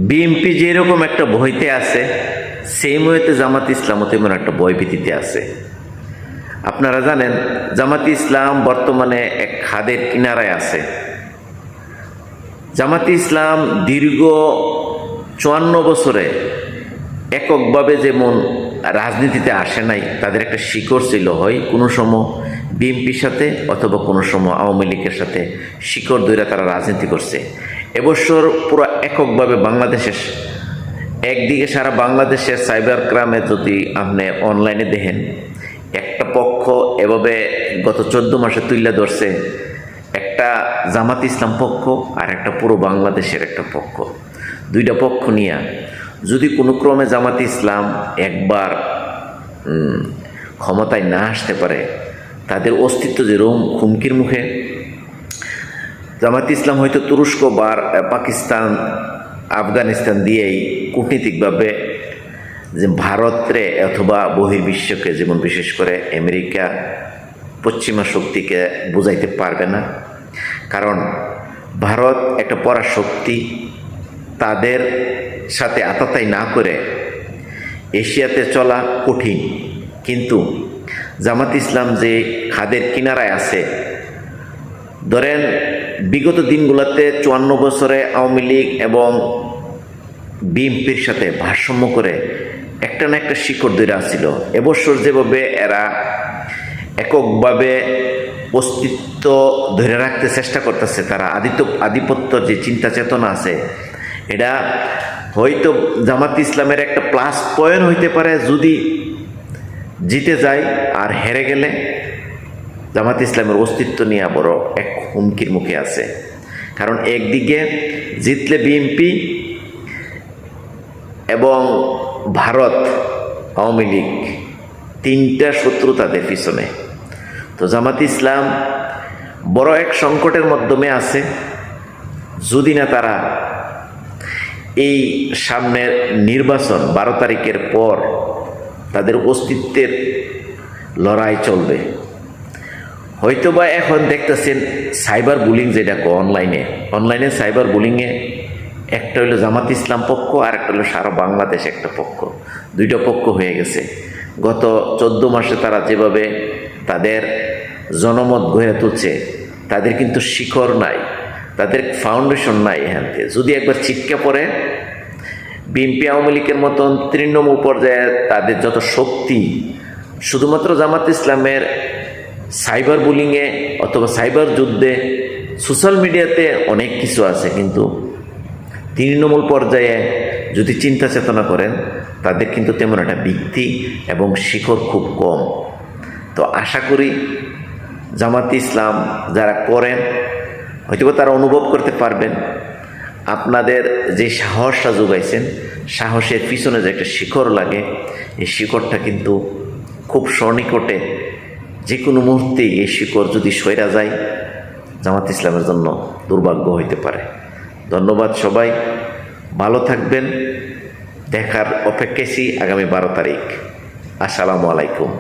BNP যেরকম একটা ভয়তে আছে, সেই ময়েতে জামাত ইসলামও তেমন একটা ভয়ভীতিতে আছে। আপনারা জানেন জামাত ইসলাম বর্তমানে এক খাদের কিনারায় আছে। জামাত ইসলাম দীর্ঘ 54 বছরে এককভাবে যেমন রাজনীতিতে আসে নাই, তাদের একটা শিকড় ছিল, হয় কোনো সময় বিএনপির সাথে অথবা কোনো সময় আওয়ামী লীগের সাথে শিকড় ধরে তারা রাজনীতি করছে। এবছর পুরো এককভাবে বাংলাদেশের একদিকে সারা বাংলাদেশের সাইবার ক্রাইমে যদি আপনি অনলাইনে দেখেন, একটা পক্ষ এভাবে গত 14 মাসে তুলে ধরছে, একটা জামাত ইসলাম পক্ষ আর একটা পুরো বাংলাদেশের একটা পক্ষ। দুইটা পক্ষ নিয়ে যদি কোনো ক্রমে জামাত ইসলাম একবার ক্ষমতায় না আসতে পারে, তাদের অস্তিত্ব যেরকম হুমকির মুখে। জামাত ইসলাম হয়তো তুরস্ক বা পাকিস্তান, আফগানিস্তান দিয়েই কূটনীতিকভাবে যে ভারতরে অথবা বহির্বিশ্বকে, যেমন বিশেষ করে আমেরিকা, পশ্চিমা শক্তিকে বুঝাইতে পারবে না। কারণ ভারত একটা পরাশক্তি, তাদের সাথে আতাতাই না করে এশিয়াতে চলা কঠিন। কিন্তু জামাত ইসলাম যে খাদের কিনারায় আছে, ধরেন বিগত দিনগুলোতে 54 বছরে আওয়ামী লীগ এবং বিএনপির সাথে ভারসাম্য করে একটা না একটা শিকড় ধরে আসছিল। এবছর যেভাবে এরা এককভাবে অস্তিত্ব ধরে রাখতে চেষ্টা করতেছে, তারা আধিপত্য যে চিন্তা চেতনা আছে, এটা হয়তো জামাত ইসলামের একটা প্লাস পয়েন্ট হইতে পারে যদি জিতে যায়। আর হেরে গেলে জামাত ইসলামের অস্তিত্ব নিয়ে বড় এক হুমকির মুখে আছে। কারণ একদিকে জিতলে বিএনপি এবং ভারত, আওয়ামী লীগ, তিনটা শত্রু তাদের পিছনে। তো জামাত ইসলাম বড় এক সংকটের মাধ্যমে আছে, যদি না তারা এই সামনের নির্বাচন 12 তারিখের পর তাদের অস্তিত্বের লড়াই চলবে। হয়তোবা এখন দেখতেছেন সাইবার বুলিং, যেটা অনলাইনে সাইবার বুলিংয়ে একটা হলো জামাত ইসলাম পক্ষ আর একটা হলো সারা বাংলাদেশ একটা পক্ষ, দুইটা পক্ষ হয়ে গেছে। গত 14 মাসে তারা যেভাবে তাদের জনমত গড়ে তুলছে, তাদের কিন্তু শিকড় নাই, তাদের ফাউন্ডেশন নাই। এখান থেকে যদি একবার ছিটকে পড়ে, বিএনপি আওয়ামী লীগের মতন তৃণমূল পর্যায়ে তাদের যত শক্তি, শুধুমাত্র জামাত ইসলামের সাইবার বুলিংয়ে অথবা সাইবার যুদ্ধে, সোশ্যাল মিডিয়াতে অনেক কিছু আছে, কিন্তু তৃণমূল পর্যায়ে যদি চিন্তা চেতনা করেন, তাদের কিন্তু তেমন একটা ভিত্তি এবং শিকড় খুব কম। তো আশা করি জামাত ইসলাম যারা করেন, হয়তো তারা অনুভব করতে পারবেন আপনাদের যে সাহসটা যোগাইছেন, সাহসের পিছনে যে একটা শিকড় লাগে, এই শিকড়টা কিন্তু খুব সন্নিকটে, যে কোনো মুহূর্তেই এই শিকড় যদি সইরা যায়, জামাত ইসলামের জন্য দুর্ভাগ্য হইতে পারে। ধন্যবাদ সবাই, ভালো থাকবেন। দেখার অপেক্ষায় আগামী 12 তারিখ। আসসালামু আলাইকুম।